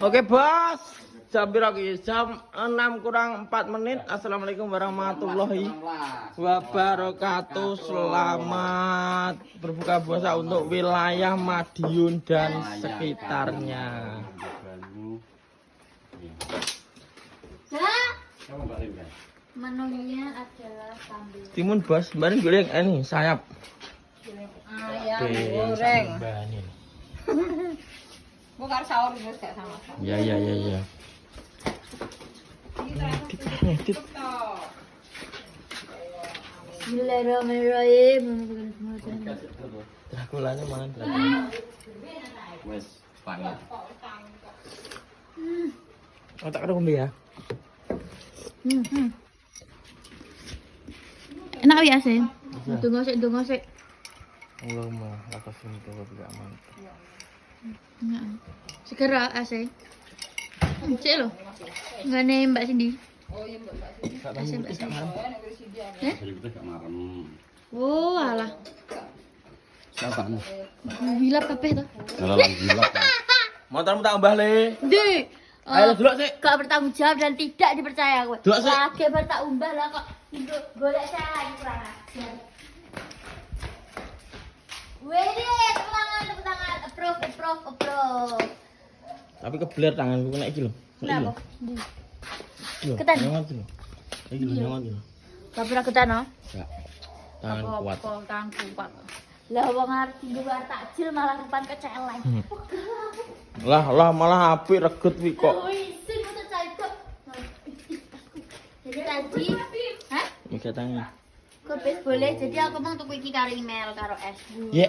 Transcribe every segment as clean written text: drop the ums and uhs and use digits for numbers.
Oke bos, jam lagi jam 6 kurang 4 menit. Assalamualaikum warahmatullahi wabarakatuh. Selamat berbuka puasa untuk wilayah Madiun dan sekitarnya. Menunya adalah sambal. Timun bos, kemarin goreng ini sayap. Ayam goreng. Bukan sahur juga sama. Ya. Bismillahirrahmanirrahim. Drakulanya mana Wes, pangat. Oh tak ada kombi ya. Enak ya sih. Tunggu sih. Allah mah atas ini tuh tidak aman. Segera AC. Cek lo. Enggak nih Mbak Cindy. Tak tahu putih tak marem. Jadi kita gak marem. Oh, alah. Siapa nih? Hilap kabeh to. Dalam gila. Motormu tambah le. Ndi. Ayo delok sik. Gak bertanggung jawab dan tidak dipercaya kowe. Delok sik. Lagi bertak umbah lah kok golek saya lagi kurang ajar. Wede, tepuk tangan, approve. Tapi kebeler tanganku kena iki lho. Kenapa? Ketan. Ketan? Nyaman iki lho. Iki lho nyaman iki lho. Tapi ra ketan no? Enggak. Tangan kuat. Tangan kuat. Lah wong arep tinggal luar takjil malah rupan keceleng. Lah malah apik reget wi kok. Oh, isin motor caipok. Jadi tadi, hah? Mika tangi. Kopes boleh. Jadi aku mau tuku iki karo email karo es. Ye.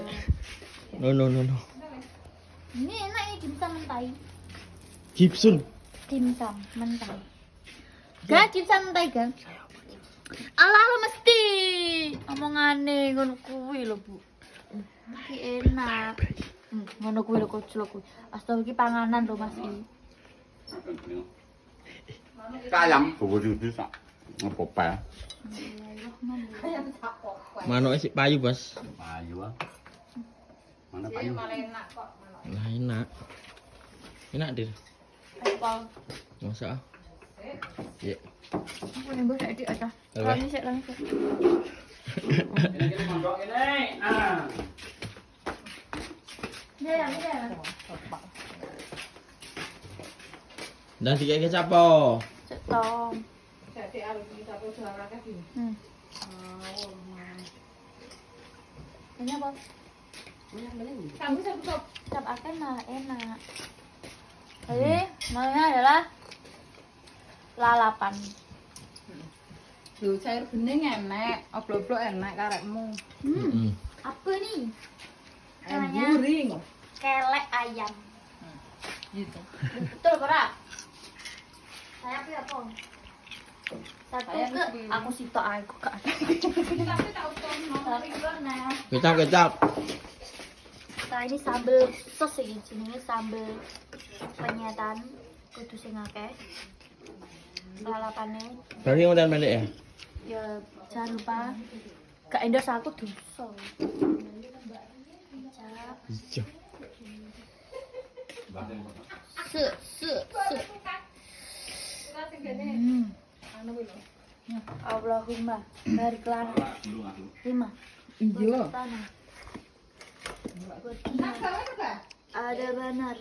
No. Ini enak ya dimsum mentai. Gibson. Dimsum mentai. Gak dimsum mentai gak? Alah lo mesti omongane ngono kuwi lho, Bu. Iki enak. Ngono kuwi lho kocok kuwi. Astaga iki panganan lho Mas iki. Kayam, bobo judi sak. Ngepopel. Manuk sik payu, Bos. Payu ah. Mana payu? Lah enak. Enak, Dir. Apa? Masa ah. Ye. Aku nembus dik ada. Apa? Langsung. Ini mondok ini. Ah. Ya. Dan tiga kecap po. Cetom. Ini apa? Cap akan malah enak. Jadi, malahnya adalah lalapan. Lho cair bening enek, oblok-oblok enek karekmu. Apa nih? Ayam Namanya guring. kelek ayam. Gitu. Betul, Kora? Saya apa? Satu Saya ke mesti- aku sitok aku gak ada. Kecap. Nah, ini sambal sos iki jenenge sambal penyetan kudu sing akeh. Lalapane Berarti ngoten pendek ya. ya jangan lupa gak endos aku dosa. Iya. Se. Allahumma barik lana. 5. Iya. Ada benar.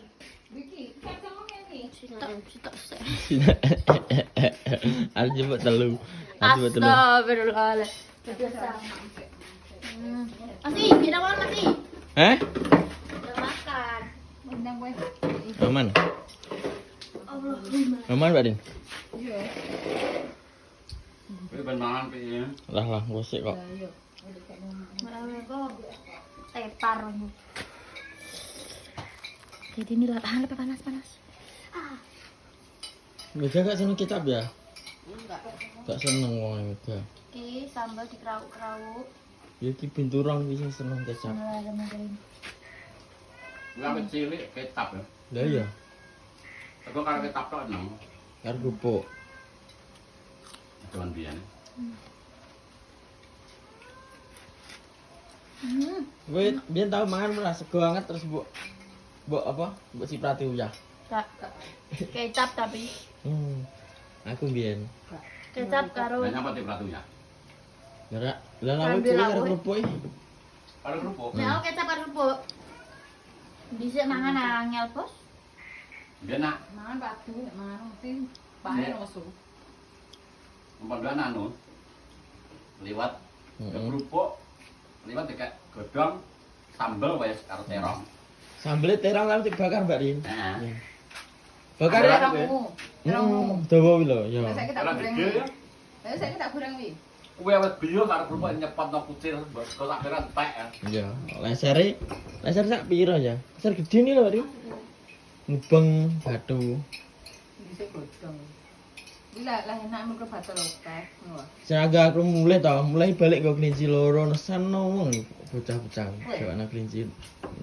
Sitok sih. Harus jemput telu. Astagfirullahaladzim. Masih, kita makan masih. Eh? Udah makan. Undang kowe. Aman. Allahumma. Aman, Pak Din. Iya. Kowe ben mangan piye? Lah, gosek kok. Ayo. Malah kok tepar. Jadi ini lebih panas. Beda gak seneng kecap ya? Enggak. Gak seneng wong beda. Oke, sambal dikerau-kerau. Ya ki binturang iki seneng kecap. Bismillahirrahmanirrahim. Lah cilik kecap ya. Lah iya, Aku karo kecap tok nang. karo kerupuk. Cuman biyen. Gue biar tahu mangan pernah sego banget terus mbok apa? Mbok siprati uyah. Gak. Kecap tapi. Aku biyen. Kecap karo Banyak apa tiap ratunya? Ngerak. Lah lawe Ambil kuwi lawe. karo kerupuk iki. Kalau kerupuk, Nek aku kecap karo kerupuk. Dhisik mangan angel, Bos. dia nak Mangan batu, mangan mesti panen osu. memperluan anu liwat ke Heeh. kerupuk, liwat kayak godong, sambel wes karo terong. Sambelé terong lalu dibakar Mbak Rin. Heeh. Bakar Ada ya. terong. Terongmu. Dawa kuwi lho, ya. Lah saiki tak Kalau goreng. gede ya, Lah saiki tak goreng wi. kue awet biyo karo kerupuk nyepot no kucil, kok akhiran entek ya. Iya, leser sak pira ya? Leser gede nih lho, Mbak Rin. Mubeng batu. Bisa godong. Iki lah enak mergo batu lokeh. Senaga aku mulai balik ke kelinci loro nesan wong bocah-bocah. Jawana kelinci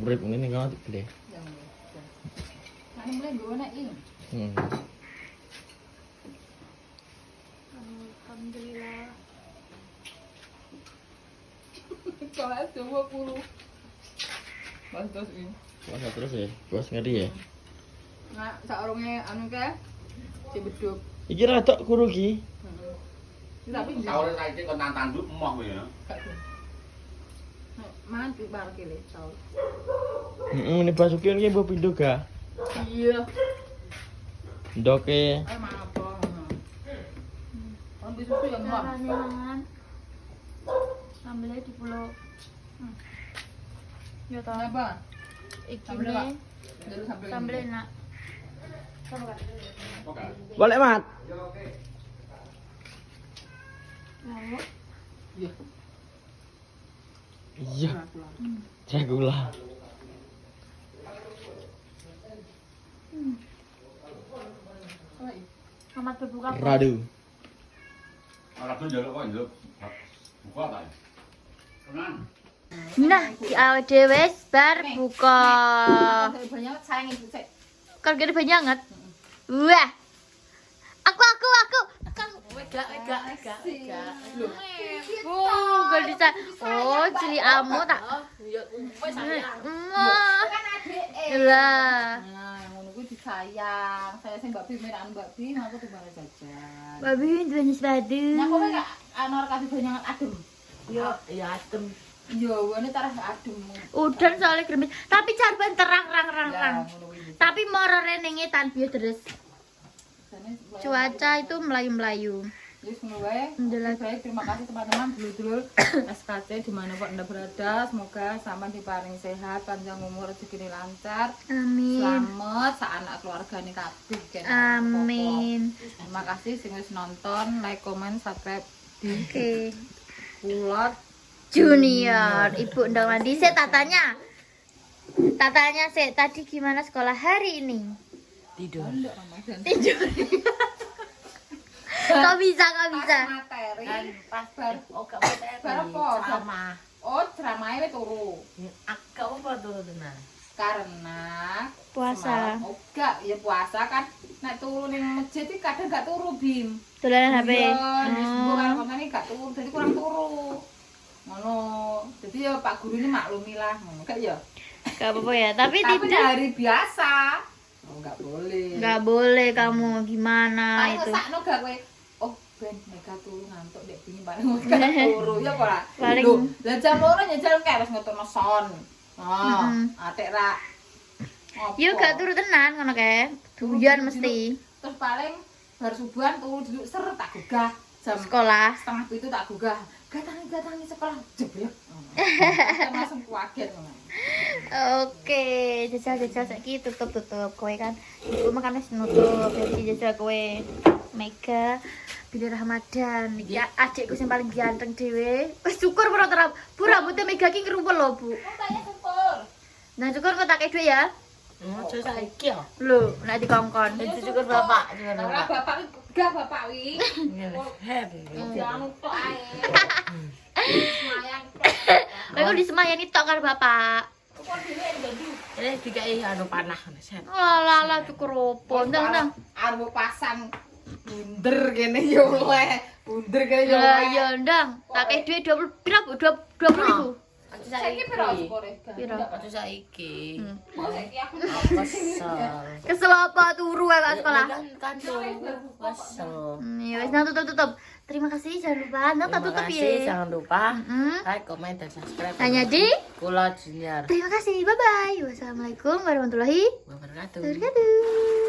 urip ngene kan gede. Ya. Nah, mulai gue nek iki. Alhamdulillah. Kelas 20. Bantos ini. Puasa terus ya, bos ngeri ya. Nah, saurunge anu ke si beduk. Iki rada kuru ki. Heeh. Tapi Saure saiki kon tanduk emoh kowe ya. mangan di bar kile saur. Ini Basuki iki mbok pindho ga. Iya. Ndoke Ayo mangan apa? Kon bisa susu ya muak. Carane mangan. Sambelnya di pulau. Ya toh. Kenapa? Iki Sambel, Pak. nih. Dulu sambil Sambelnya enak. Oke. boleh mat. Lalu Iya. Iya, Dracula. selamat berbuka puasa. Radu. Ora tuh njaluk kok njaluk. Buka ta. Tenan. Nah, di awal dhewe bar buka. Banyak sayang ibu sik. Kan gede banget. Wah. Aku. Kan wega. Lho. Oh, gak bisa. Oh, cili amu tak. Kan adike. Lah. Nah, ngono kuwi disayang. Saya sing Mbak Bi meraan Mbak Bi, aku tuh bare jajan. Babi duwe sepatu. Nah, kowe gak anor kasih banyak adem. Ya adem. Iya, wene tarah adem. Udan soalnya gerimis. Tapi carban terang. Ya, ngono kuwi. Tapi moro rene ngetan biyo deres. Jane Cuaca itu melayu-melayu. Yes, ngono wae. Alhamdulillah. Baik, terima kasih teman-teman dulur-dulur SKT di mana Pak Anda berada. Semoga sampean diparingi sehat, panjang umur, rezeki lancar. Amin. Selamat sak anak keluargane kabeh kene. Amin. Terima kasih sing wis nonton, like, comment, subscribe di Oke. Kulot. Junior, Ibu Ndang Mandi. Saya tatanya sih tadi gimana sekolah hari ini? Tidur. Tidur. Kok bisa? Materi. Pas Bar gak materi. Bar apa? Ceramah. Oh, ceramahe wis turu. Agak apa tuh tenan? Karena Puasa. semalam- oh, gak, ya puasa kan. Nek turu ning masjid iki kadang gak turu, Bim. Dolanan HP. Iya, gue Oh. karo kontane gak turu, jadi kurang turu. Ngono. Jadi ya Pak Guru ini maklumi lah, ngono gak ya. Gak apa-apa ya, tapi Tapi tidak. hari biasa. Oh, gak boleh. Gak boleh kamu gimana Paling itu. ngesakno gak kowe. Oh, ben mereka turu ngantuk dek pingin paling gak turu ya kok lah. Paling- Loh, lah jam loro nyejal kae wis ngeturno son. Oh, atik ra. Ngopo? Yo gak turu tenan ngono kae. Duyan mesti Terus paling bar subuhan turu duduk ser tak gugah jam sekolah. setengah itu tak gugah. Gatangi sekolah jeblok. Kan langsung kaget ngono. Oke, jajal saiki tutup kowe kan. Ibu makan wis nutup, jadi jajal kowe Mega Billy Ramadan. Ya adikku sing paling ganteng dhewe. Wis syukur ora terap. Bu rambutnya Mega ki ngerumpel lho, Bu. Tanya syukur. Nah, syukur kok tak kei dhuwit ya. Ojo saiki ya. Lho, nek dikongkon. Itu syukur bapak, syukur Ora bapak. bapak gak bapak wi. Happy. Jangan tok ae. Semayang tok. Kowe kok disemayani tok karo bapak. Kok dhewe ndadu. Ini dikai anu panah set. Lah cukur opo. Ndang. Arep pasang bunder kene yo oleh. Bunder kene yo Lah oleh. ya ndang. Tak kei dhuwit 20 pira, Bu? 20.000. Aja Saiki saiki. piro skore? Piro? Aja saiki. Kok saiki aku Kesel. Kesel apa turu ya Kak sekolah? Kan turu. Kesel. Ya wis, nah tutup. Terima kasih, jangan lupa. Nah, tak Terima tutup kasih, ya. jangan lupa Mm-mm. like, comment, dan subscribe. Hanya di Kula Junior. Terima kasih. Bye bye. Wassalamualaikum warahmatullahi Wabarakatuh. wabarakatuh.